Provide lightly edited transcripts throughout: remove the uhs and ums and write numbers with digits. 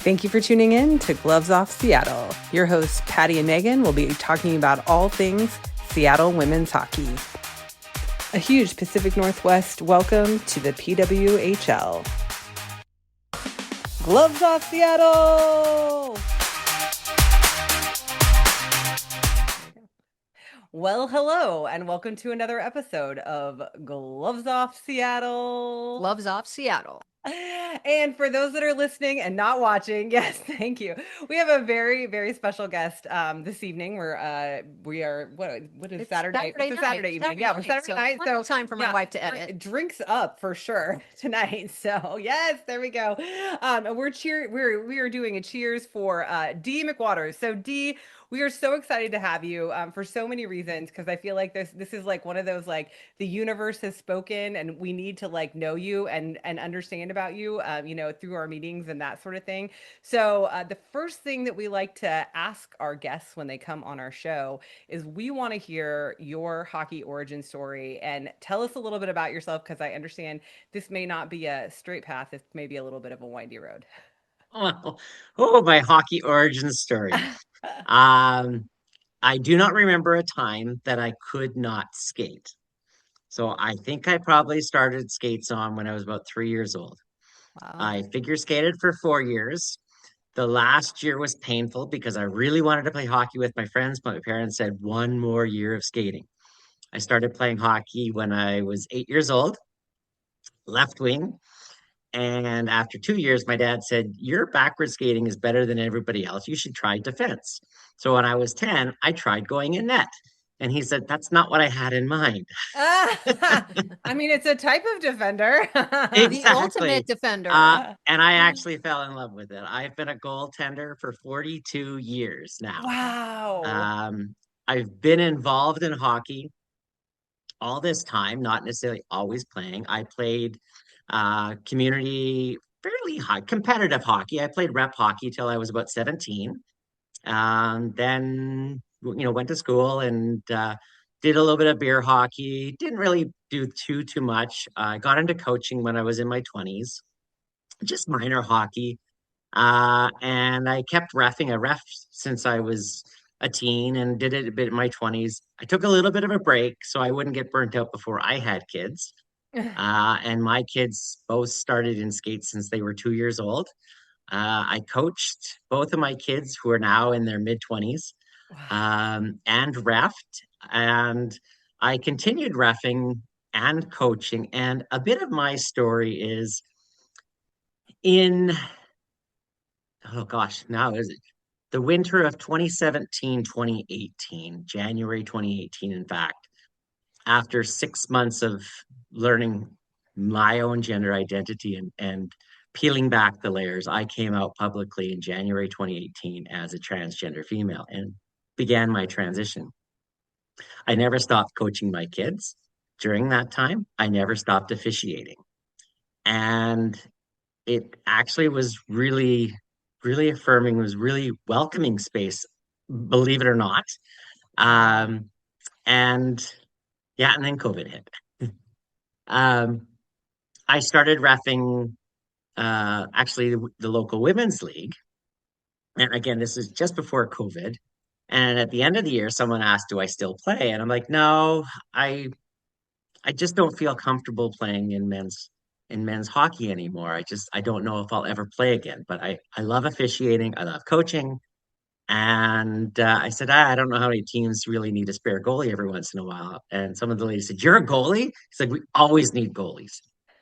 Thank you for tuning in to Gloves Off Seattle. Your hosts, Patty and Megan, will be talking about all things Seattle women's hockey. A huge Pacific Northwest welcome to the PWHL. Gloves Off Seattle! Well, hello, and welcome to another episode of Gloves Off Seattle. Gloves Off Seattle. And for those that are listening and not watching, yes, thank you. We have a very, very special guest this evening. We are what is Saturday? It's a Saturday evening. Yeah, we're Saturday night. So time for my wife to edit. Drinks up for sure tonight. So yes, there we go. And we are doing a cheers for Dee McWatters. So Dee, we are so excited to have you for so many reasons, because I feel like this is like one of those, like, the universe has spoken and we need to like know you and understand about you, through our meetings and that sort of thing. So the first thing that we like to ask our guests when they come on our show is we want to hear your hockey origin story, and tell us a little bit about yourself, because I understand this may not be a straight path. This may be a little bit of a windy road. My hockey origin story. I do not remember a time that I could not skate. So I think I probably started skates on when I was about 3 years old. Wow. I figure skated for 4 years. The last year was painful because I really wanted to play hockey with my friends, but my parents said one more year of skating. I started playing hockey when I was 8 years old, left wing. And after 2 years, my dad said, "Your backward skating is better than everybody else. You should try defense." So when I was 10, I tried going in net. And he said, "That's not what I had in mind." I mean, it's a type of defender. The ultimate defender. And I actually fell in love with it. I've been a goaltender for 42 years now. Wow. I've been involved in hockey all this time, not necessarily always playing. I played community, fairly high competitive hockey. I played rep hockey till I was about 17. Then went to school and did a little bit of beer hockey. Didn't really do too much. I got into coaching when I was in my 20s, just minor hockey. And I kept reffing. I ref since I was a teen and did it a bit in my 20s. I took a little bit of a break so I wouldn't get burnt out before I had kids. And my kids both started in skates since they were 2 years old. I coached both of my kids, who are now in their mid 20s, and refed. And I continued refing and coaching. And a bit of my story is now is it the winter of 2017, 2018, January 2018, in fact, after 6 months of learning my own gender identity and peeling back the layers, I came out publicly in January 2018 as a transgender female and began my transition. I never stopped coaching my kids during that time. I never stopped officiating. And it actually was really, really affirming, was really welcoming space, believe it or not. And then COVID hit. I started reffing actually the local women's league. And again, this is just before COVID. And at the end of the year, someone asked, "Do I still play?" And I'm like, "No, I just don't feel comfortable playing in men's hockey anymore. I don't know if I'll ever play again. But I love officiating, I love coaching." And I said, I don't know how many teams really need a spare goalie every once in a while. And some of the ladies said, "You're a goalie?" It's like, we always need goalies.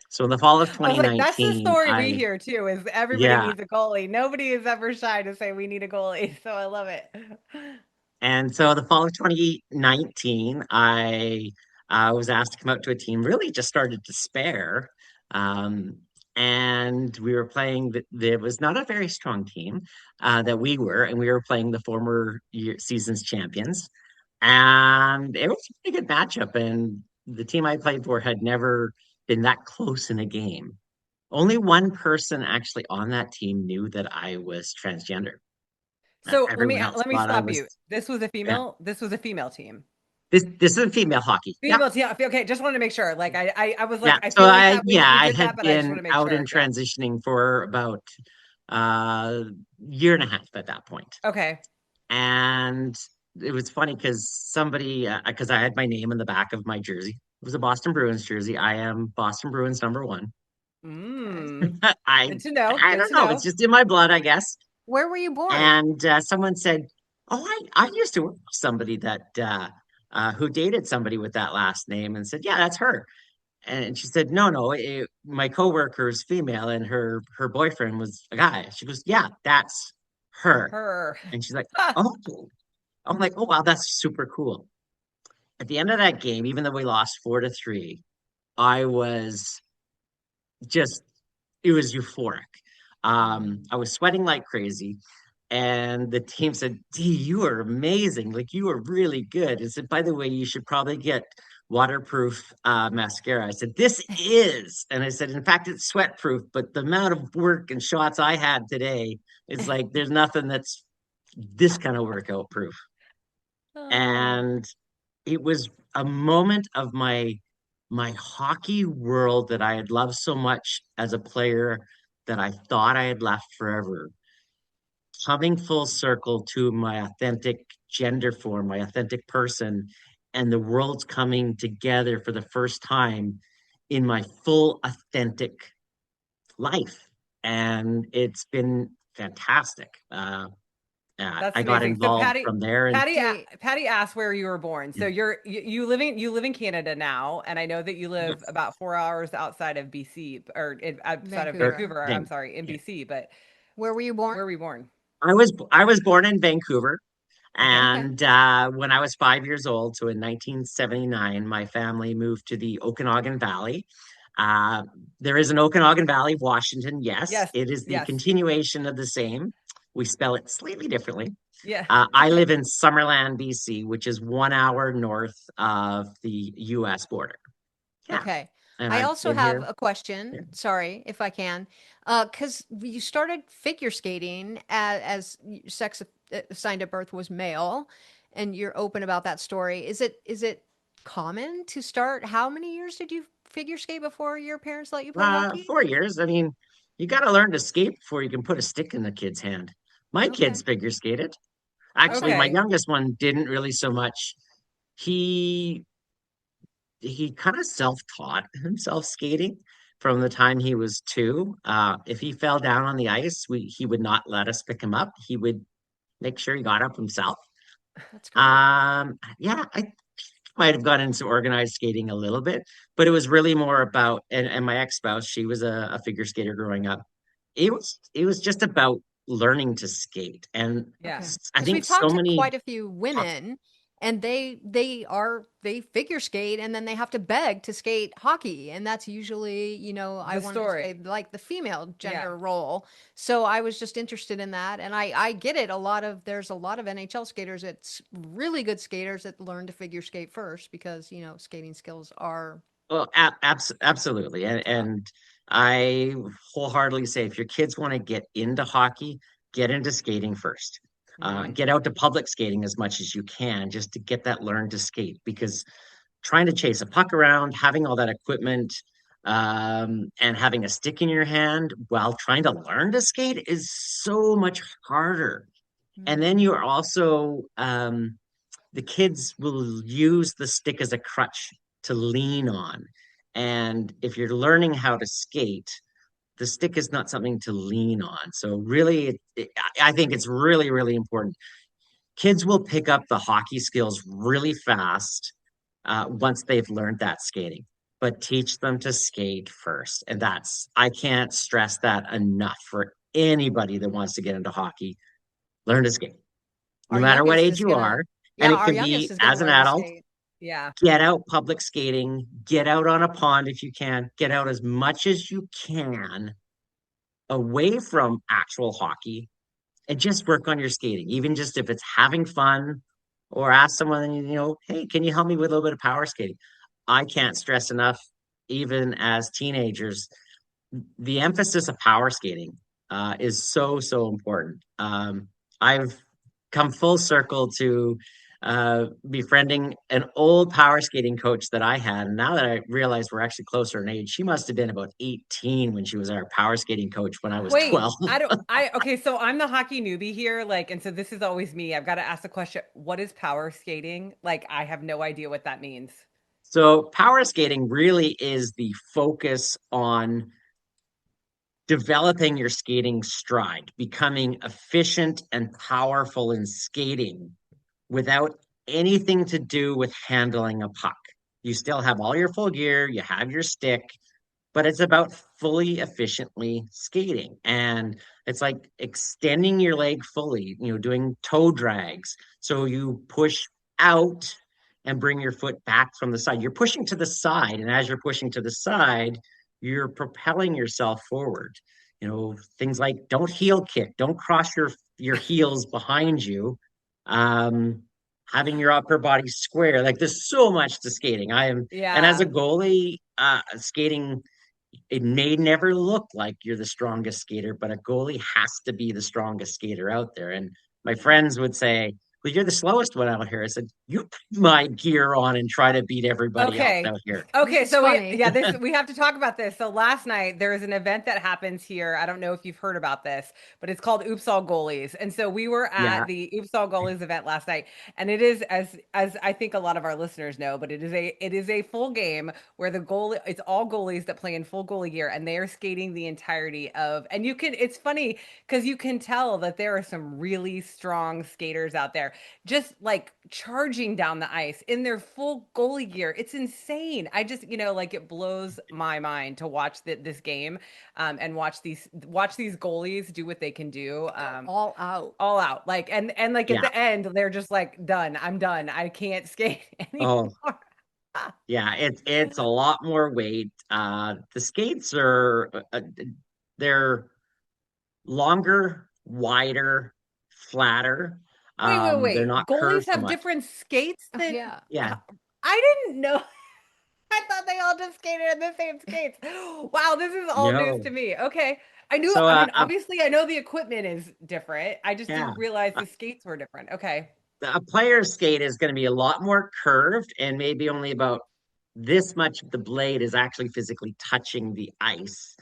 So in the fall of 2019, that's the story we hear too, is everybody needs a goalie. Nobody is ever shy to say we need a goalie. So I love it. And so the fall of 2019, I was asked to come out to a team, really just started to spare. And we were playing, there was not a very strong team that we were, and we were playing the former season's champions. And it was a pretty good matchup. And the team I played for had never been that close in a game. Only one person actually on that team knew that I was transgender. So let me stop you. This was a female. Yeah. This was a female team. This is a female hockey. Female team. Okay, just wanted to make sure. Like I was like, I had been out and transitioning for about uh, year and a half at that point. Okay. And it was funny because somebody, because I had my name in the back of my jersey. It was a Boston Bruins jersey. I am Boston Bruins number one. Okay. Good I to know. I Good don't to know. It's know. just in my blood, I guess. Where were you born? And someone said, "Oh, I used to work with somebody that who dated somebody with that last name," and said, "Yeah, that's her." And she said, "No, no, my coworker is female, and her boyfriend was a guy." She goes, "Yeah, that's her." Her. And she's like, "Oh." I'm like, "Oh wow, that's super cool." At the end of that game, even though we lost 4-3, I was just it was euphoric. I was sweating like crazy. And the team said, "Dee, you are amazing. Like you are really good." And said, "By the way, you should probably get waterproof mascara." I said, "This is." And I said, "In fact, it's sweat proof, but the amount of work and shots I had today is like there's nothing that's this kind of workout proof." Oh, And it was a moment of my hockey world that I had loved so much as a player that I thought I had left forever, coming full circle to my authentic gender form, my authentic person, and the world's coming together for the first time in my full authentic life. And it's been fantastic. that's I got amazing. So involved from there, and See, Patty asked where you were born. So you live in Canada now, and I know that you live yes, about 4 hours outside of BC outside of Vancouver. Vancouver. I'm Dang, sorry, in yeah. BC. But Where were you born? where were you born? I was born in Vancouver. Okay. Okay. And when I was 5 years old, so in 1979, my family moved to the Okanagan Valley. Uh, there is an Okanagan Valley, Washington. Yes, Yes. it is the Yes. continuation of the same. We spell it slightly differently. Yeah. I Okay. live in Summerland, BC, which is 1 hour north of the US border. Yeah. Okay. And I I've also been have here. a question. Yeah. Sorry if I can. Because you started figure skating as sex assigned at birth was male, and you're open about that story. Is it common to start? How many years did you figure skate before your parents let you play hockey? 4 years. I mean, you got to learn to skate before you can put a stick in the kid's hand. My kids Okay. figure skated. Actually, Okay. my Okay. youngest one didn't really so much. He he kind of self-taught himself skating from the time he was two. If he fell down on the ice, we he would not let us pick him up. He would make sure he got up himself. That's great. Yeah, I might have gone into organized skating a little bit, but it was really more about and my ex-spouse, she was a figure skater growing up. It was just about learning to skate. And Okay. Yes. I Because think we've talked so to many quite a few women, and they figure skate, and then they have to beg to skate hockey, and that's usually, I The wanted to story. say like the female Yeah. gender role. So I was just interested in that, and I get it. There's a lot of NHL skaters, it's really good skaters that learn to figure skate first because skating skills are Well, absolutely. And, top. and I wholeheartedly say if your kids want to get into hockey, get into skating first. Hmm. Get out to public skating as much as you can just to get that learn to skate because trying to chase a puck around, having all that equipment, and having a stick in your hand while trying to learn to skate is so much harder. And then Mhm. you're also the kids will use the stick as a crutch to lean on. And if you're learning how to skate, the stick is not something to lean on. So really, I think it's really, really important. Kids will pick up the hockey skills really fast once they've learned that skating, but teach them to skate first. And I can't stress that enough for anybody that wants to get into hockey. Learn to skate, no Our matter what youngest age is you gonna are. And Yeah, it our can youngest be is gonna as an learn to adult, skate. Yeah. get out public skating, get out on a pond if you can, get out as much as you can away from actual hockey and just work on your skating, even just if it's having fun or ask someone, hey, can you help me with a little bit of power skating? I can't stress enough, even as teenagers, the emphasis of power skating is so, so important. I've come full circle to befriending an old power skating coach that I had. And now that I realize we're actually closer in age, she must have been about 18 when she was our power skating coach when I was Wait, 12. okay, so I'm the hockey newbie here, like, and so this is always me. I've got to ask the question, what is power skating? Like, I have no idea what that means. So, power skating really is the focus on developing your skating stride, becoming efficient and powerful in skating without anything to do with handling a puck. You still have all your full gear, you have your stick, but it's about fully efficiently skating. And it's like extending your leg fully, doing toe drags. So you push out and bring your foot back from the side. You're pushing to the side. And as you're pushing to the side, you're propelling yourself forward. Things like don't heel kick, don't cross your heels behind you. Um, Having your upper body square. Like there's so much to skating. And as a Yeah. goalie, skating it may never look like you're the strongest skater, but a goalie has to be the strongest skater out there. And my friends would say, well, you're the slowest one out here. I said, you put my gear on and try to beat everybody else Okay. out here. This Okay, is so funny. we have to talk about this. So last night there is an event that happens here. I don't know if you've heard about this, but it's called Oops All Goalies. And so we were Yeah, at the Oops All Goalies event last night, and it is as I think a lot of our listeners know, but it is a full game where the goalie it's all goalies that play in full goalie gear, and they are skating the entirety of. And it's funny because you can tell that there are some really strong skaters out there just like charging down the ice in their full goalie gear. It's insane. I just, like it blows my mind to watch this game, and watch these goalies do what they can do, Go all out. all out. Like and like at yeah. the end, they're just like done. I'm done. I can't skate Oh, anymore. yeah. It's a lot more weight. The skates are they're longer, wider, flatter. Wait, wait, They're wait. not Goalies curved so have much. different skates Oh, than yeah. Yeah, I didn't know. I thought they all just skated in the same skates. Wow, this is all news no. to me. Okay. I knew, So I mean, obviously I know the equipment is different. I just yeah. didn't realize the skates were different. Okay. A player skate is going to be a lot more curved and maybe only about this much of the blade is actually physically touching the ice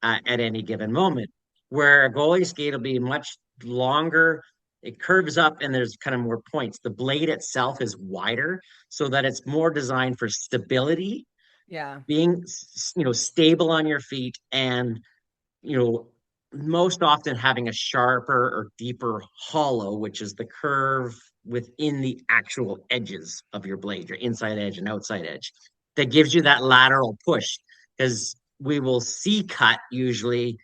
at any given moment. Where a goalie skate will be much longer, it curves up and there's kind of more points. The blade itself is wider so that it's more designed for stability, Yeah. being stable on your feet and you know, most often having a sharper or deeper hollow, which is the curve within the actual edges of your blade, your inside edge and outside edge, that gives you that lateral push. Because we will C cut usually,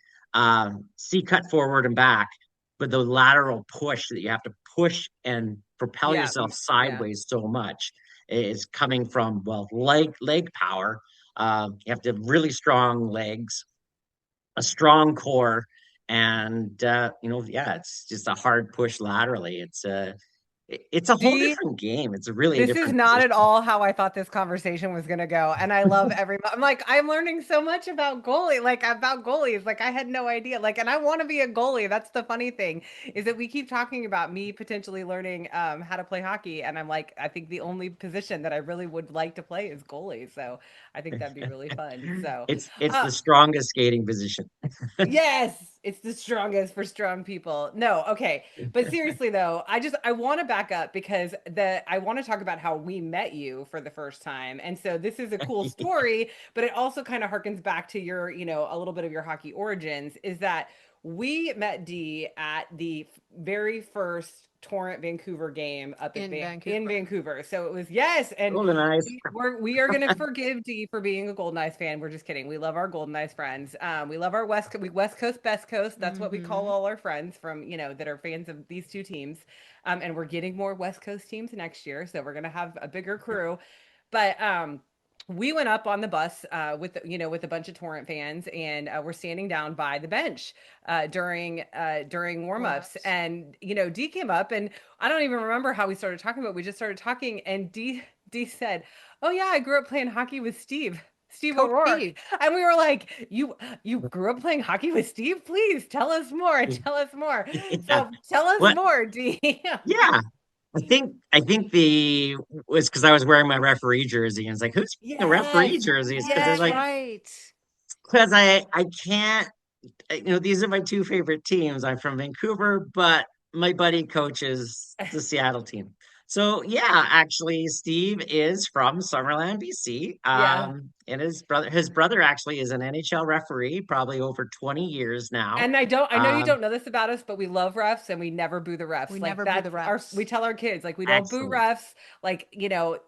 C cut forward and back, but the lateral push that you have to push and propel Yeah. yourself Yeah. sideways so much is coming from, well, leg power. You have to have really strong legs, a strong core, and yeah, it's just a hard push laterally. It's a whole D, different game. It's a really this is different not at position. all how I thought this conversation was going to go. And I love I'm like, I'm learning so much about goalies. Like I had no idea. Like, and I want to be a goalie. That's the funny thing is that we keep talking about me potentially learning how to play hockey. And I'm like, I think the only position that I really would like to play is goalie. So I think that'd be really fun. So, It's uh, the strongest skating position. yes, it's the strongest for strong people. No, okay. But seriously though, I want to back up because I want to talk about how we met you for the first time. And so this is a cool story, but it also kind of harkens back to your, a little bit of your hockey origins is that we met Dee at the very first Torrent Vancouver game up at In in Vancouver. Vancouver. So it was yes, and Golden eyes. we are gonna forgive Dee for being a Golden Eyes fan. We're just kidding. We love our Golden Eyes friends. We love our West Coast, Best Coast. That's what we call Hmm. all our friends from that are fans of these two teams. And we're getting more West Coast teams next year, so we're gonna have a bigger crew. But we went up on the bus with a bunch of Torrent fans, and we're standing down by the bench during warm-ups, Warm-ups. and Dee came up, and I don't even remember how we started talking, but we just started talking, and Dee said, "Oh yeah, I grew up playing hockey with Steve Coach O'Rourke," Steve. and we were like, "You grew up playing hockey with Steve? Please tell us more, tell us more." Yeah. So tell us What? more, Dee. Yeah. I think the was because I was wearing my referee jersey and it's like, who's wearing the referee Yes. jerseys? Because it's That's like, Yes. right. because I can't, these are my two favorite teams. I'm from Vancouver, but my buddy coaches the Seattle team. So yeah, actually, Steve is from Summerland, BC. Yeah. And his brother actually is an NHL referee, probably over 20 years now. And I know you Um, don't know this about us, but we love refs and we never boo the We refs. Like never boo the that's we refs. tell our kids, like, we don't boo Excellent. refs. Like,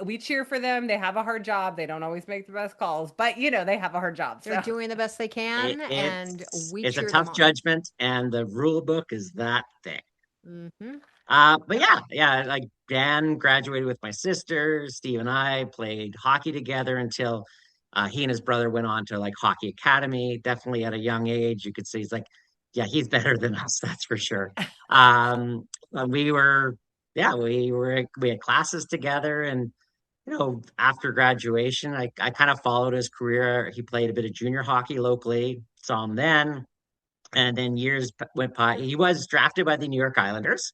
we cheer for them. They have a hard job. They don't always make the best calls, but they have a hard job. They're So doing the best they It, can, and it's we it's a cheer them tough on. judgment, and the rule book is that thick. Hmm. But yeah, like Dan graduated with my sister. Steve and I played hockey together until he and his brother went on to like hockey academy. Definitely at a young age, you could see he's like, yeah, he's better than us, that's for sure. We were, yeah, we had classes together, and after graduation, I kind of followed his career. He played a bit of junior hockey locally, saw him then, and then years went by. He was drafted by the New York Islanders,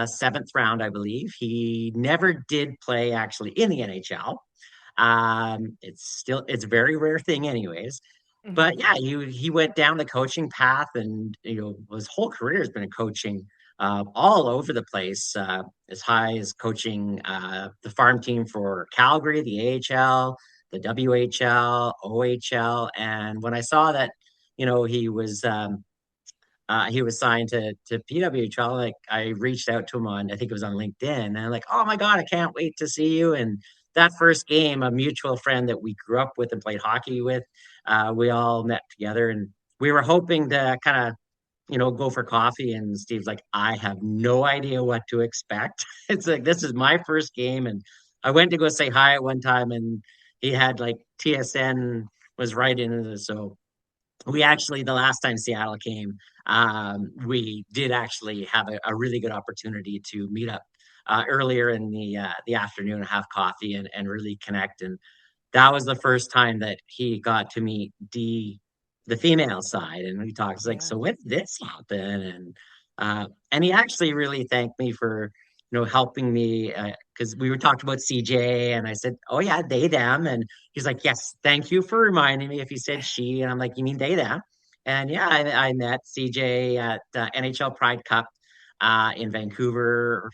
seventh round, I believe. He never did play actually in the NHL. It's a very rare thing, anyways. Mhm. But yeah, he went down the coaching path, and his whole career has been in coaching, all over the place. As high as coaching the farm team for Calgary, the AHL, the WHL, OHL, and when I saw that, he was signed to PWHL. Like I reached out to him on, I think it was on LinkedIn, and I'm like, oh my God, I can't wait to see you. And that first game, a mutual friend that we grew up with and played hockey with, we all met together, and we were hoping to kind of, go for coffee. And Steve's like, I have no idea what to expect. It's like, this is my first game. And I went to go say hi at one time, and he had like TSN was right in it. So we actually, the last time Seattle came, we did actually have a really good opportunity to meet up earlier in the afternoon and have coffee and really connect. And that was the first time that he got to meet Dee, the female side, and we talked. It's like, Yeah. so when did this happen? And he actually really thanked me for helping me, because we were talking about CJ, and I said, oh yeah, they them, and he's like, yes, thank you for reminding me. If he said she, and I'm like, you mean they them? And yeah, I met CJ at NHL Pride Cup in Vancouver,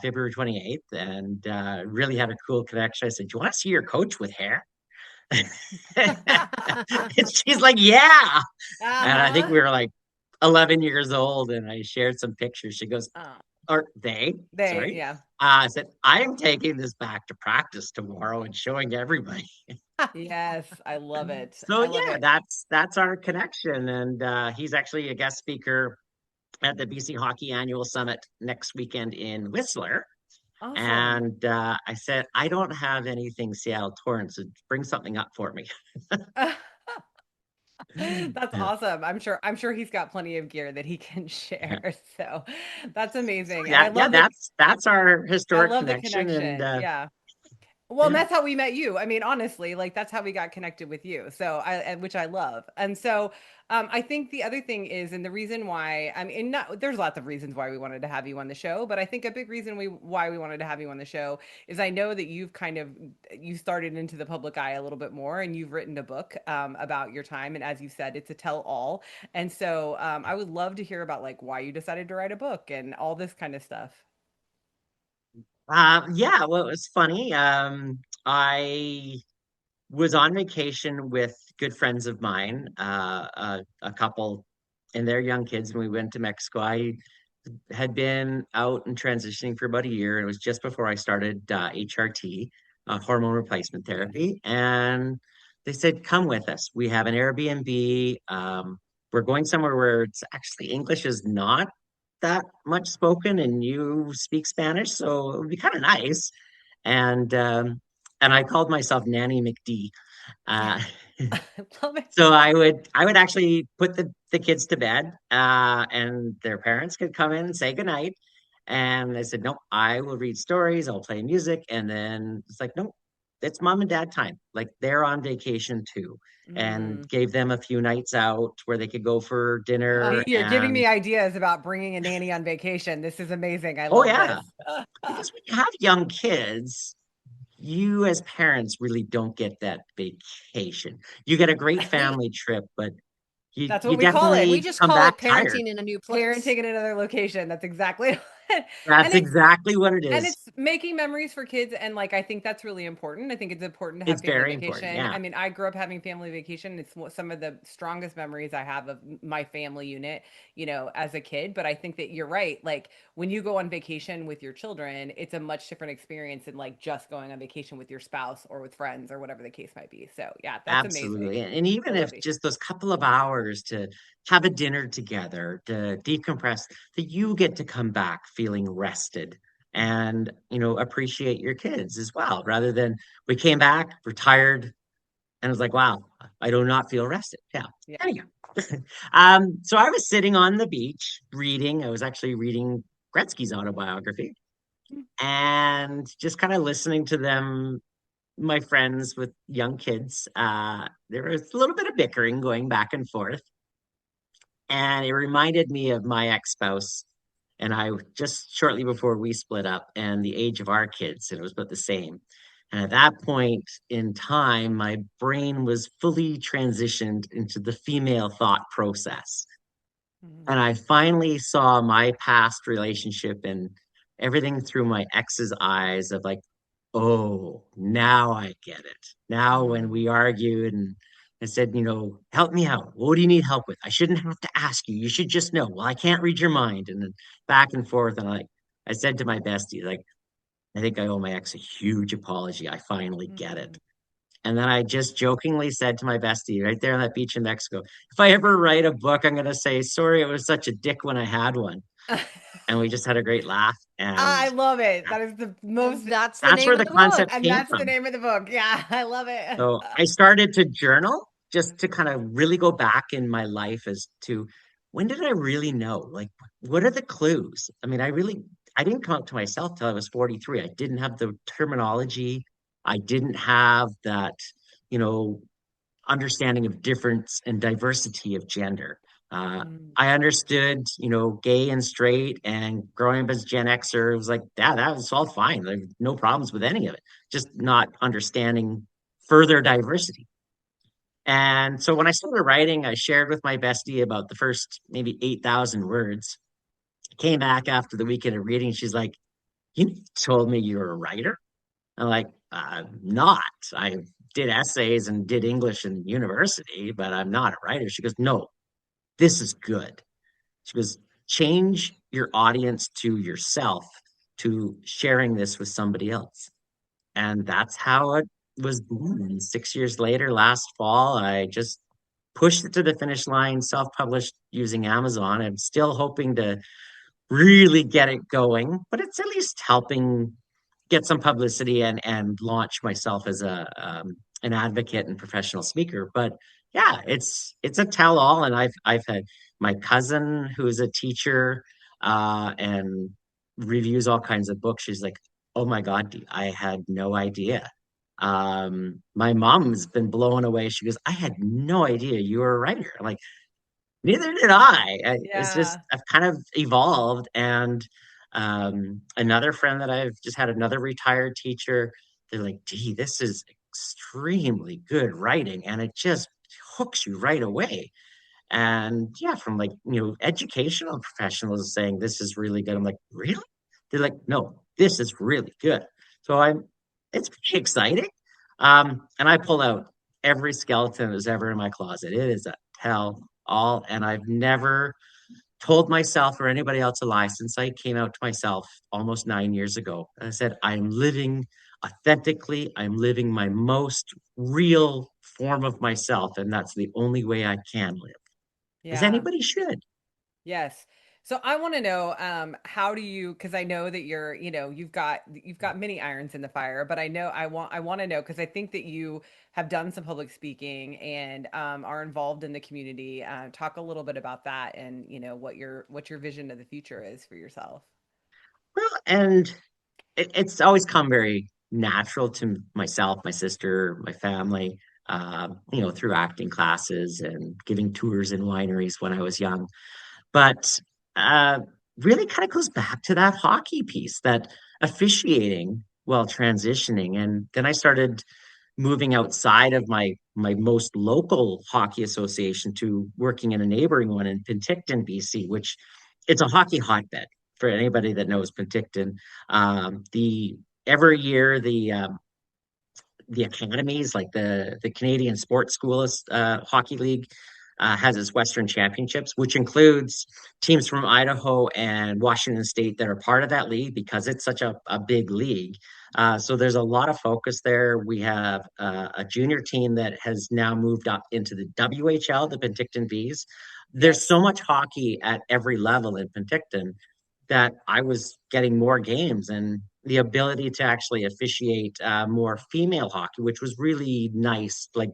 February 28th, and really had a cool connection. I said, do you want to see your coach with hair? And she's like, yeah. And I think Uh-huh. we were like 11 years old, and I shared some pictures. She goes, Oh, or they, they, sorry. yeah. I said, I am taking this back to practice tomorrow and showing everybody. Yes, I love it. So I love yeah, it. that's our connection. And he's actually a guest speaker at the BC Hockey Annual Summit next weekend in Whistler. Awesome. And I said, I don't have anything Seattle Torrance, so bring something up for me. That's Yeah. awesome. I'm sure he's got plenty of gear that he can Yeah. share. So that's amazing. And Yeah, yeah, that's our I historic love the connection. And connection. Yeah. Well, and yeah. that's how we met you. I mean, honestly, like that's how we got connected with you. So which I love. And so, I think the other thing is, and the reason why, I mean, not, there's lots of reasons why we wanted to have you on the show, but I think a big reason why we wanted to have you on the show is I know that you started into the public eye a little bit more, and you've written a book, about your time. And as you said, it's a tell all. And so, I would love to hear about like why you decided to write a book and all this kind of stuff. Yeah, well, it was funny. I was on vacation with good friends of mine, a couple and their young kids, and we went to Mexico. I had been out and transitioning for about a year. It was just before I started HRT, hormone replacement Yeah. therapy, and they said, "Come with us. We have an Airbnb. We're going somewhere where it's actually English is not that much spoken, and you speak Spanish, so it would be kind of nice." And I called myself Nanny McD. Uh, I love it. so I would actually put the kids to bed, and their parents could come in and say goodnight. And I said, no, I will read stories, I'll play music. And then it's like, no. it's mom and dad time. Like they're on vacation too, and Mm. gave them a few nights out where they could go for See, dinner. you're giving And me ideas about bringing a nanny on vacation. This is amazing. I oh love yeah, this. because when you have young kids, you as parents really don't get that vacation. You get a great We family trip, but That's you what we call it. we definitely just come call back it tired. parenting in a new place. Parenting in another location. That's exactly and That's it's exactly what it and is. it's making memories for kids, and like I think that's really important. I think it's important to have It's family very important. vacation. Yeah, I mean, I grew up having family vacation. It's some of the strongest memories I have of my family unit, as a kid. But I think that you're right. Like when you go on vacation with your children, it's a much different experience than like just going on vacation with your spouse or with friends or whatever the case might be. So yeah, that's absolutely. amazing. And I even love if it. just those couple of hours to have a dinner together, to decompress, that you get to come back feeling rested and, appreciate your kids as well, rather than we came back, we're tired, and it was like, wow, I do not feel rested. Yeah. Yeah. Anyhow. So I was sitting on the beach reading. I was actually reading Gretzky's autobiography and just kind of listening to them, my friends with young kids. There was a little bit of bickering going back and forth, and it reminded me of my ex-spouse and I just shortly before we split up and the age of our kids, and it was about the same. And at that point in time, my brain was fully transitioned into the female thought process. And I finally saw my past relationship and everything through my ex's eyes of like, oh, now I get it. Now, when Mm. we argued and I said, help me out. What do you need help with? I shouldn't have to ask you. You should just know. Well, I can't read your mind. And then back and forth. And I said to my bestie, like, I think I owe my ex a huge apology. I finally get it. Mm. And then I just jokingly said to my bestie right there on that beach in Mexico, if I ever write a book, I'm going to say, sorry, I was such a dick when I had one. And we just had a great laugh. And I love it. That is the most, And that's the that's name where of the the book. concept and came that's the from. name of the book. Yeah, I love it. So I started to journal just to kind of really go back in my life as to when did I really know? Like, what are the clues? I mean, I didn't come out to myself till I was 43. I didn't have the terminology. I didn't have that, you know, understanding of difference and diversity of gender. Mm. I understood, gay and straight, and growing up as Gen Xer, it was like, yeah, that was all fine. Like, no problems with any of it, just not understanding further diversity. And so when I started writing, I shared with my bestie about the first maybe 8,000 words. Came back after the weekend of reading. She's like, you told me you were a writer? I'm like, not. I did essays and did English in university, but I'm not a writer. She goes, no, this is good. She goes, change your audience to yourself to sharing this with somebody else. And that's how it was born. And 6 years later, last fall, I just pushed it to the finish line, self-published using Amazon. I'm still hoping to really get it going, but it's at least helping get some publicity and launch myself as an advocate and professional speaker. But yeah, it's a tell all, and I've had my cousin who's a teacher and reviews all kinds of books. She's like, "Oh my God, Dee, I had no idea." My mom's been blown away. She goes, "I had no idea you were a writer." I'm like, neither did It's just Yeah. I've kind of evolved, and another friend that I've just had, another retired teacher. They're like, "Gee, this is extremely good writing, and it just hooks you right away." And yeah, from like educational professionals saying this is really good. I'm like, really? They're like, no, this is really good. So it's pretty exciting. And I pull out every skeleton that's ever in my closet. It is a tell all, and I've never told myself or anybody else a lie since I came out to myself almost 9 years ago. I said, I'm living authentically, I'm living my most real form of myself, and that's the only way I can live. As Yeah. anybody should. Yes. So I want to know, how do you, because I know that you've got many irons in the fire, but I want to know because I think that you have done some public speaking and are involved in the community. Talk a little bit about that and what your vision of the future is for yourself. Well, and it's always come very natural to myself, my sister, my family, through acting classes and giving tours in wineries when I was young. But uh, really kind of goes back to that hockey piece, that officiating while transitioning. And then I started moving outside of my most local hockey association to working in a neighboring one in Penticton, BC, which it's a hockey hotbed for anybody that knows Penticton. The every year the academies, like the Canadian Sports School Hockey League, has its Western Championships, which includes teams from Idaho and Washington State that are part of that league because it's such a big league. So there's a lot of focus there. We have a junior team that has now moved up into the WHL, the Penticton Bees. There's Yes. so much hockey at every level in Penticton that I was getting more games and the ability to actually officiate more female hockey, which was really nice. Like,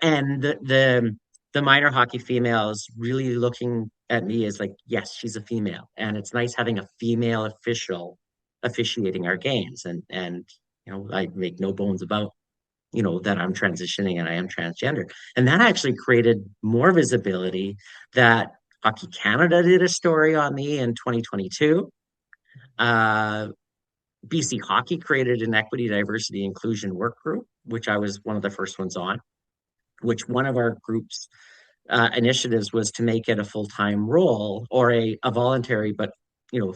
and the minor hockey females really looking at me as like, yes, she's a female, and it's nice having a female official officiating our games. And I make no bones about that I'm transitioning and I am transgender, and that actually created more visibility. That Hockey Canada did a story on me in 2022. Uh, BC Hockey created an equity, diversity, inclusion work group, which I was one of the first ones on. Which one of our group's initiatives was to make it a full time role or a voluntary, but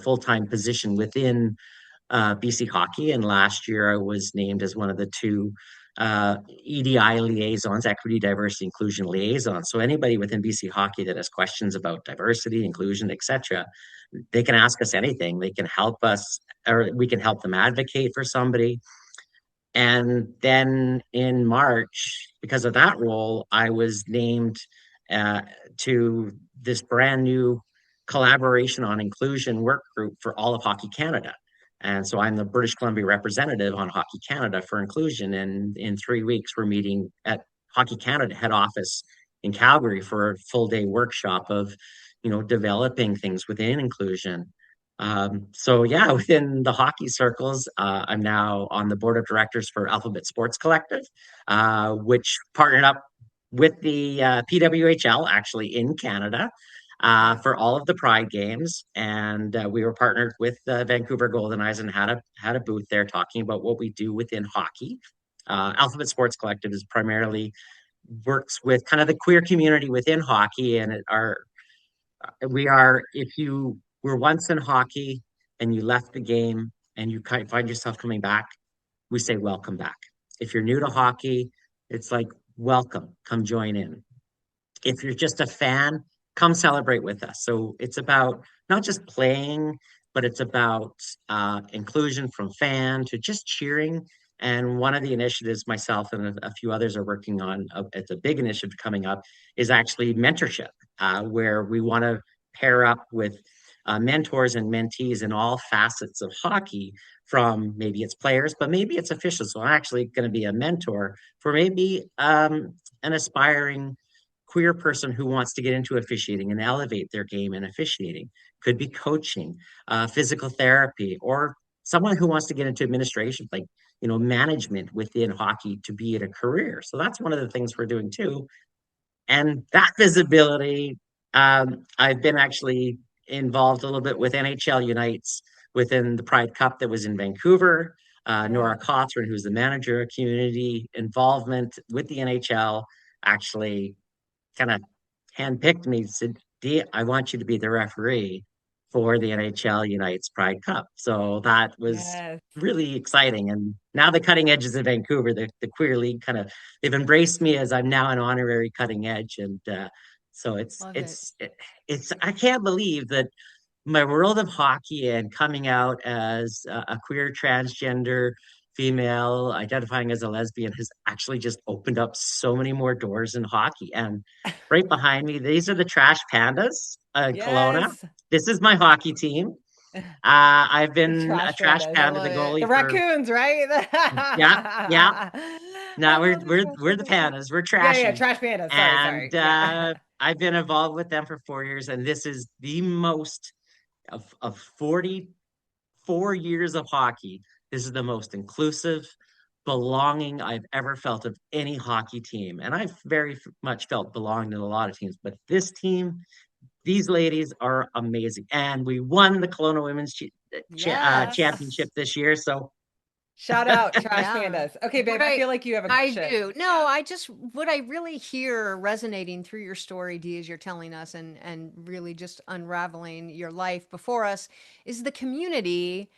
full time position within BC Hockey. And last year, I was named as one of the two EDI liaisons, equity, diversity, inclusion liaisons. So anybody within BC Hockey that has questions about diversity, inclusion, etc., they can ask us anything. They can help us, or we can help them advocate for somebody. And then in March, because of that role, I was named uh, to this brand new collaboration on inclusion work group for all of Hockey Canada. And so I'm the British Columbia representative on Hockey Canada for inclusion. And in 3 weeks, we're meeting at Hockey Canada head office in Calgary for a full day workshop of, developing things within inclusion. So yeah, within the hockey circles, I'm now on the board of directors for Alphabet Sports Collective, which partnered up with the PWHL actually in Canada Yeah. for all of the Pride games, and we were partnered with Vancouver Golden Eyes and had a booth there talking about what we do within hockey. Alphabet Sports Collective is primarily works with kind of the queer community within hockey, and we are, if you were once in hockey and you left the game and you find yourself coming back, we say welcome back. If you're new to hockey, it's like welcome, come join in. If you're just a fan, come celebrate with us. So it's about not just playing, but it's about inclusion from fan to just cheering. And one of the initiatives myself and a few others are working on, it's a big initiative coming up, is actually mentorship, where we want to pair up with mentors and mentees in all facets of hockey, from maybe it's players, but maybe it's officials. So I'm actually going to be a mentor for maybe an aspiring queer person who wants to get into officiating and elevate their game in officiating. Could be coaching, physical therapy, or someone who wants to get into administration, like management within hockey to be in a career. So that's one of the things we're doing too. And that visibility, I've been actually involved a little bit with NHL Unites within the Pride Cup that was in Vancouver. Yeah. Nora Cawthron, who's the manager of community involvement with the NHL, actually kind of handpicked me, said, Dee, I want you to be the referee for the NHL Unites Pride Cup. So that was Yes. really exciting. And now the cutting edges of Vancouver, the queer league they've embraced me as I'm now an honorary cutting edge. And so Love it. I can't believe that my world of hockey and coming out as a queer transgender female identifying as a lesbian has actually just opened up so many more doors in hockey. And right behind me, these are the Trash Pandas, Kelowna. Yes. This is my hockey team. I've The been a trash Trash pandas. I Panda, love the it. goalie The for, raccoons, right? yeah, yeah. I No, we're love the we're trash we're the pandas. Pandas. We're Yeah, yeah, trashy, trash pandas. Sorry, and sorry. Yeah. I've been involved with them for 4 years, and this is the most of 44 years of hockey. This is the most inclusive belonging I've ever felt of any hockey team. And I've very much felt belonged in a lot of teams, but this team, these ladies are amazing. And we won the Kelowna Women's Yes. Championship this year. So Shout out Trash Yeah. Pandas. Okay, What babe, I I feel like you have a I question. do. No, I just what I really hear resonating through your story, Dee, as you're telling us and really just unraveling your life before us is the community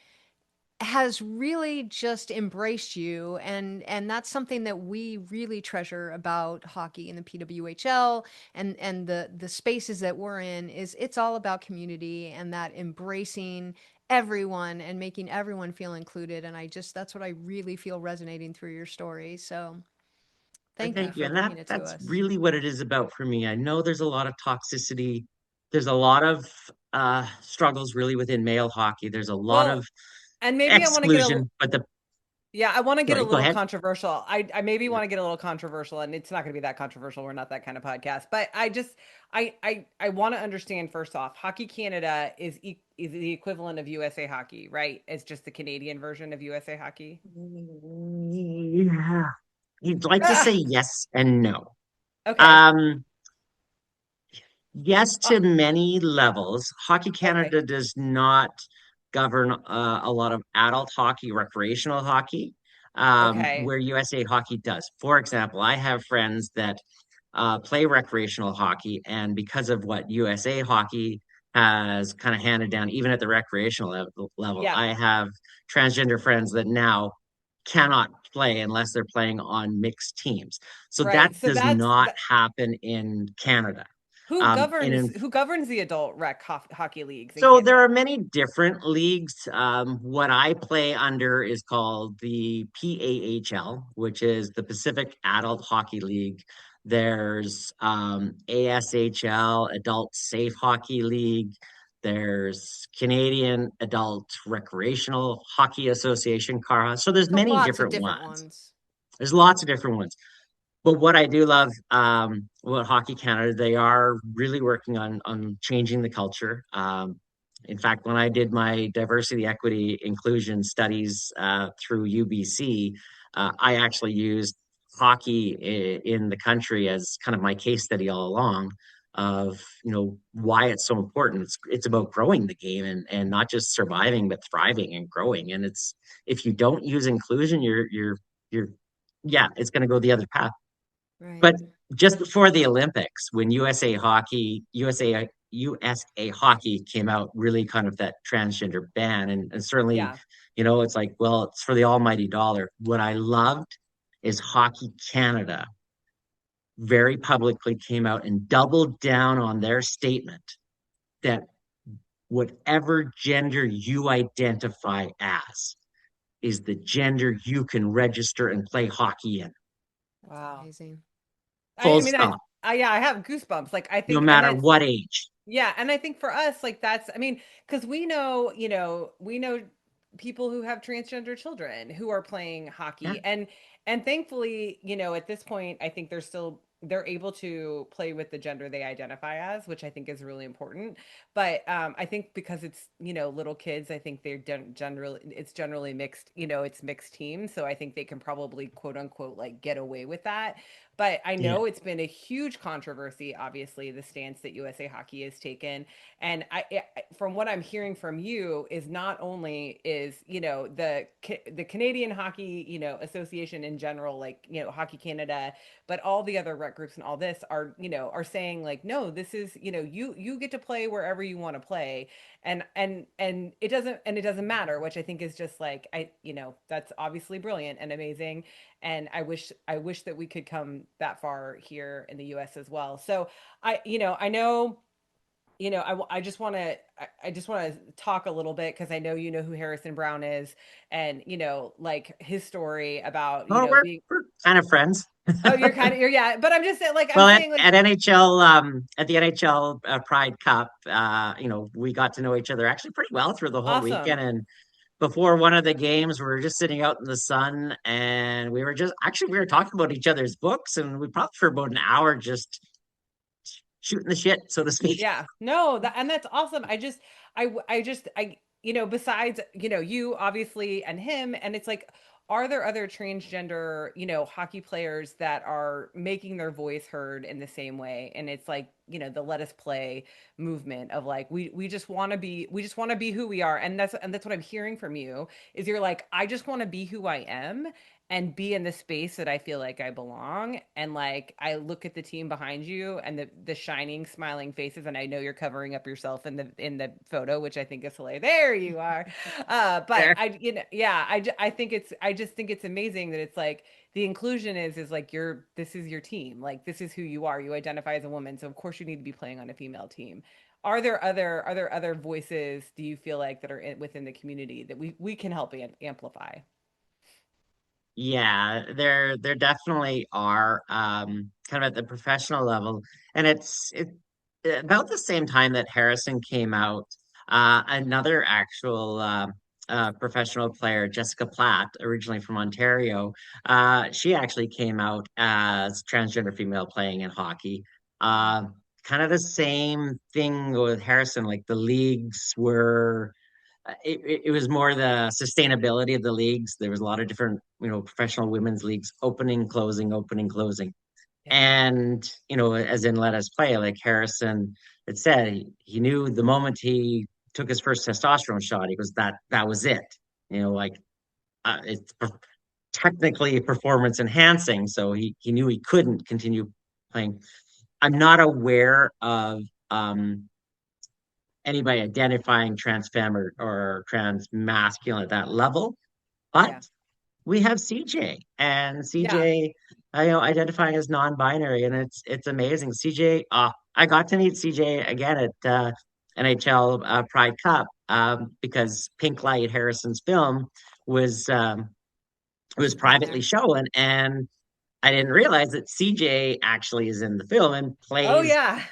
has really just embraced you and that's something that we really treasure about hockey in the PWHL and the spaces that we're in is it's all about community and that embracing everyone and making everyone feel included and I just that's what I really feel resonating through your story. So thank you thank you. for And that bringing it to that's us. really what it is about for me. I know there's a lot of toxicity. There's a lot of struggles really within male hockey. There's a lot Well, of and maybe I want to get a exclusion. But the yeah, I want to get a sorry, go little ahead. controversial. I maybe Yeah. want to get a little controversial, and it's not going to be that controversial. We're not that kind of podcast. But I just I want to understand first off, Hockey Canada is the equivalent of USA Hockey, right? It's just the Canadian version of USA Hockey. Yeah. You'd like to say Ah, yes and no. okay. Um, yes, Uh, to many levels. Hockey okay. Canada does not govern a lot of adult hockey, recreational hockey, Okay. where USA Hockey does. For example, I have friends that play recreational hockey, and because of what USA Hockey has kind of handed down, even at the recreational level, Yeah. I have transgender friends that now cannot play unless they're playing on mixed teams. So that Right. So does that's not that. happen in Canada. And in Who governs the adult hockey leagues in so there Canada? are many different leagues. What I play under is called the PAHL, which is the Pacific Adult Hockey League. There's ASHL, Adult Safe Hockey League. There's Canadian Adult Recreational Hockey Association, CARHA. So there's So many lots of different different ones. ones. There's lots of different ones. But what I do love, about Hockey Canada, they are really working on changing the culture. In fact, when I did my diversity, equity, inclusion studies through UBC, I actually used hockey in the country as kind of my case study all along of why it's so important. It's about growing the game and not just surviving but thriving and growing. And it's if you don't use inclusion, you're yeah, it's going to go the other path. Right. But just before the Olympics, when USA Hockey came out, really kind of that transgender ban, and certainly, Yeah. it's like, well, it's for the almighty dollar. What I loved is Hockey Canada very publicly came out and doubled down on their statement that whatever gender you identify as is the gender you can register and play hockey in. Wow. Amazing. Full I mean, stop. yeah, I have goosebumps. Like I No think, and matter that's what age. yeah, and I think for us, like that's, I mean, because we know people who have transgender children who are playing Yeah. hockey, and thankfully, at this point, I think they're able to play with the gender they identify as, which I think is really important. But I think because it's little kids, I think they're generally it's generally mixed, it's mixed teams, so I think they can probably quote unquote like get away with that. But I Yeah. know it's been a huge controversy, obviously, the stance that USA Hockey has taken. And from what I'm hearing from you, is not only is the Canadian Hockey Association in general, like Hockey Canada, but all the other rec groups and all this are saying like, no, this is you get to play wherever you want to play, and it doesn't matter, which I think is just like that's obviously brilliant and amazing, and I wish that we could come that far here in the US as well. So I know I just want to I just want to talk a little bit because I know who Harrison Brown is, and like his story about Oh, we're kind of friends. oh, you're yeah, but I'm just saying, like I'm Well, saying like at the NHL Pride Cup, we got to know each other actually pretty well through the whole weekend. awesome. And before one of the games, we were just sitting out in the sun, and we were talking about each other's books, and we probably for about an hour just shooting the shit, so to speak. Yeah, no, and that's awesome. I just, I just, I, besides, you obviously and him, and it's like, are there other transgender, hockey players that are making their voice heard in the same way? And it's like, the let us play movement of like, we just want to be who we are. And that's what I'm hearing from you is you're like, I just want to be who I am and be in the space that I feel like I belong. And like I look at the team behind you and the shining, smiling faces, and I know you're covering up yourself in the photo, which I think is hilarious. There you are. But There. yeah, I think I just think it's amazing that it's like the inclusion is like this is your team, like this is who you are. You identify as a woman, so of course you need to be playing on a female team. Are there other voices, do you feel like, that are within the community that we can help amplify? Yeah, there definitely are, kind of at the professional level, and it's about the same time that Harrison came out. Another actual professional player, Jessica Platt, originally from Ontario, she actually came out as transgender female playing in hockey. Uh, Kind of the same thing with Harrison. Like the leagues were it was more the sustainability of the leagues. There was a lot of different, professional women's leagues opening, closing, opening, closing. Yeah. And, as in let us play, like Harrison had said, he knew the moment he took his first testosterone shot, he goes, that was it. Like it's technically performance enhancing. So he knew he couldn't continue playing. I'm not aware of anybody identifying trans femme or trans masculine at that level. But Yeah. we have CJ and Yeah. CJ, identifying as non-binary, and it's amazing. CJ, I got to meet CJ again at NHL Pride Cup because Pink Light, Harrison's film, was privately There. shown, and I didn't realize that CJ actually is in the film and Oh plays yeah.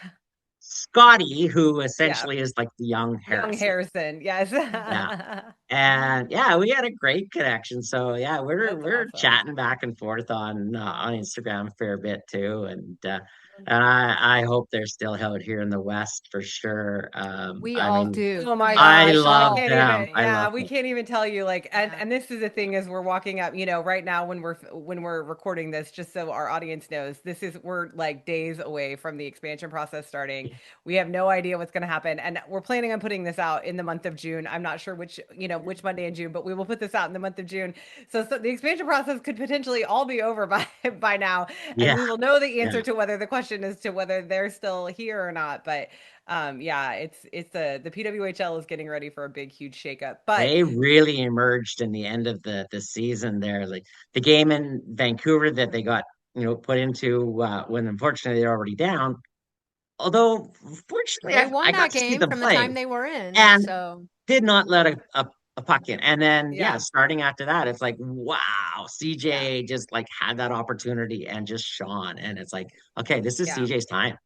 Scotty, who Yeah. essentially is like the young Young Harrison. Harrison. Yes. Yeah. And yeah, we had a great connection. So yeah, we're That's we're awesome. chatting back and forth on Instagram a fair bit too, and I hope they're still out here in the West for sure. We I all mean, do. Oh my I gosh, We I love all can't do. them. even. I Yeah, love we them. can't even tell you like, and Yeah. and this is the thing as we're walking up, right now when we're recording this, just so our audience knows, we're like days away from the expansion process starting. We have no idea what's going to happen, and we're planning on putting this out in the month of June. I'm not sure which Monday in June, but we will put this out in the month of June. So the expansion process could potentially all be over by by now, and Yeah, we will know the yeah. answer to whether the question is to whether they're still here or not. But yeah, it's the PWHL is getting ready for a big, huge shakeup. But They really emerged in the end of the season there. Like the game in Vancouver that they got, put into when unfortunately they're already down. Although fortunately They I won got that to see game them from the play time they were in. and So, did not let a puck in. And then, yeah, yeah, starting after that, it's like, wow, yeah, CJ just like had that opportunity and just shone. And it's like, okay, this is yeah. CJ's time.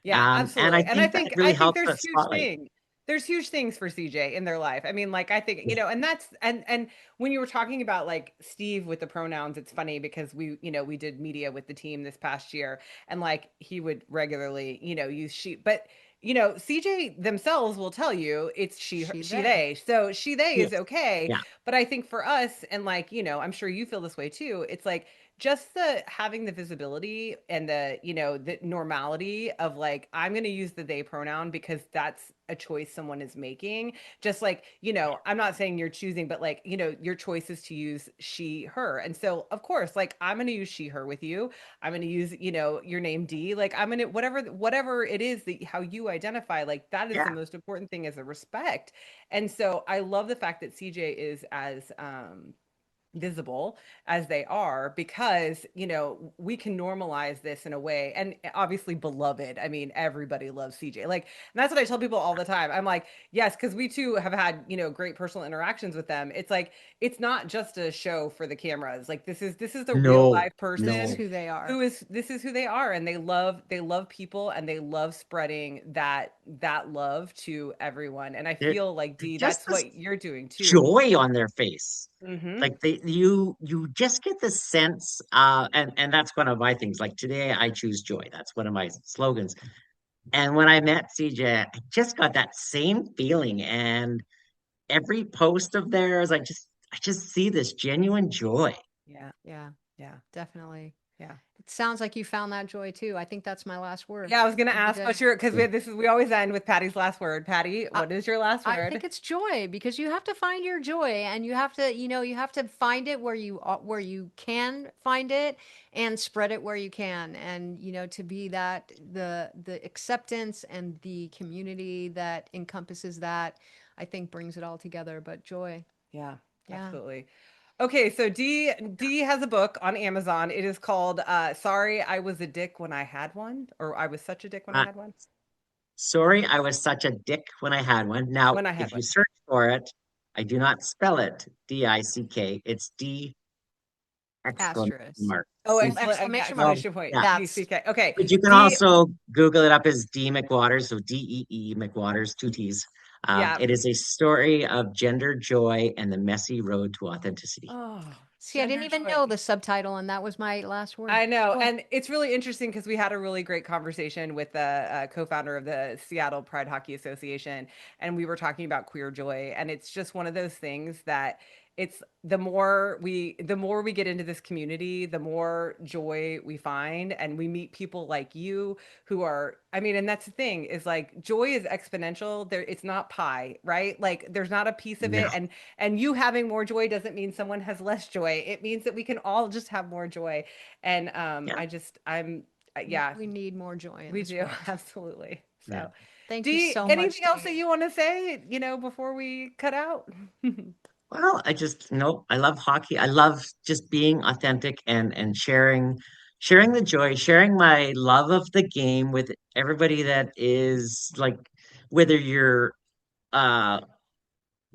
Yeah, And I absolutely. And I think that think I really think helps there's that huge spotlight. thing. There's huge things for CJ in their life. I mean, like I think, Yeah. and that's and when you were talking about like Steve with the pronouns, it's funny because we did media with the team this past year, and like he would regularly, use she, but CJ themselves will tell you it's she, she, she, they. they. So she, they is Yes. okay. Yeah. But I think for us, and like, I'm sure you feel this way too, it's like just the having the visibility and the normality of like I'm going to use the they pronoun because that's a choice someone is making, just like I'm not saying you're choosing, but like your choice is to use she, her, and so of course like I'm going to use she, her with you. I'm going to use your name D, like I'm going to whatever it is that how you identify, like that is the Yeah. most important thing, is a respect. And so I love the fact that CJ is as visible as they are, because we can normalize this in a way, and obviously beloved, I mean everybody loves CJ, like, and that's what I tell people all the time. I'm like, yes, because we too have had great personal interactions with them. It's like it's not just a show for the cameras, like this is the real No, live This is person no. who they are. this is who they are, and they love people, and they love spreading that love to everyone. And I There, feel like, there's D, just that's this what you're doing too. joy on their face. Hmm. Like you just get the sense, and that's one of my things. Like today, I choose joy. That's one of my slogans. And when I met CJ, I just got that same feeling, and every post of theirs, I just see this genuine joy. Yeah. Yeah, Yeah. definitely. Yeah. It sounds like you found that joy too. I think that's my last word Yeah, I was gonna of the ask day. what's your because we always end with Patty's last word. Patty, I, what is your last I word? think it's joy because you have to find your joy and you have to, you have to find it where you can find it and spread it where you can. And, to be that the acceptance and the community that encompasses that, I think brings it all together. But joy. Yeah, Yeah. absolutely. Okay, so D has a book on Amazon. It is called Sorry I Was a Dick When I Had One, or I Was Such a Dick When I Uh, Had One. Sorry, I was such a dick when I had one. Now, When I had if you one. search for it, I do not spell it DICK. It's D exclamation Asterisk. mark. Oh, Exclamation mark. Oh, exclamation point. yeah. That's DCK. Okay. But you can D also Google it up as Dee McWatters, so DEE McWatters, two T's. yeah. It is a story of gender joy and the messy road to authenticity. Oh, See, I didn't gender even joy. know the subtitle, and that was my last word. I know. Joy. And it's really interesting because we had a really great conversation with the co-founder of the Seattle Pride Hockey Association. And we were talking about queer joy. And it's just one of those things that it's the more we get into this community, the more joy we find. And we meet people like you who are, I mean, and that's the thing is like joy is exponential. There, it's not pie, right? Like there's not a piece of No, it. And you having more joy doesn't mean someone has less joy. It means that we can all just have more joy. And yeah, yeah, We need more joy in we this do. world. Absolutely. yeah. So, Thank you D, so much, anything else that Dee. you want to say, before we cut out? Well, I love hockey. I love just being authentic and sharing the joy, sharing my love of the game with everybody that is like, whether you're a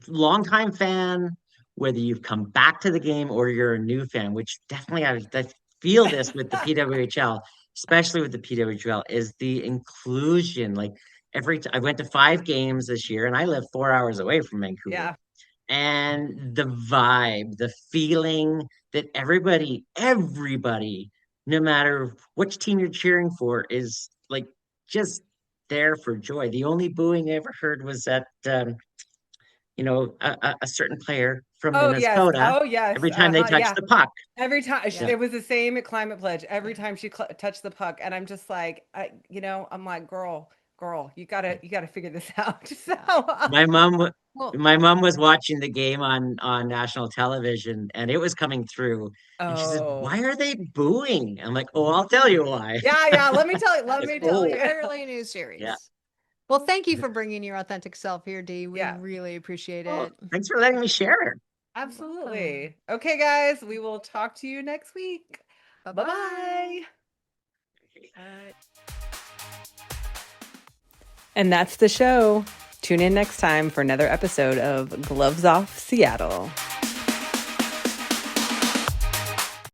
longtime fan, whether you've come back to the game or you're a new fan, which definitely I feel this with the PWHL, especially with the PWHL, is the inclusion. Like I went to 5 games this year, and I live 4 hours away from Vancouver, Yeah. and the vibe, the feeling that everybody, no matter which team you're cheering for, is like just there for joy. The only booing I ever heard was at a certain player from Oh, yes. Minnesota Oh, yes. every time they touch Yeah. the puck. Every time Yeah, Yeah. it was the same at Climate Pledge. Every time she touched the puck, and I'm just like, I'm like, girl, you gotta figure this out. So, Yeah. my mom, Well, my mom was watching the game on national television, and it was coming through, and she says, oh, "Why are they booing?" I'm like, "Oh, I'll tell you why." yeah, yeah. Let me tell you. Let let Like, me me tell tell you, you. early new yeah. series. Well, thank you for bringing your authentic self here, Dee. We Yeah. really appreciate Oh, it. thanks for letting me share. You're welcome. Absolutely. Okay, guys, we will talk to you next week. Bye Bye bye. bye. All right. And that's the show. Tune in next time for another episode of Gloves Off Seattle.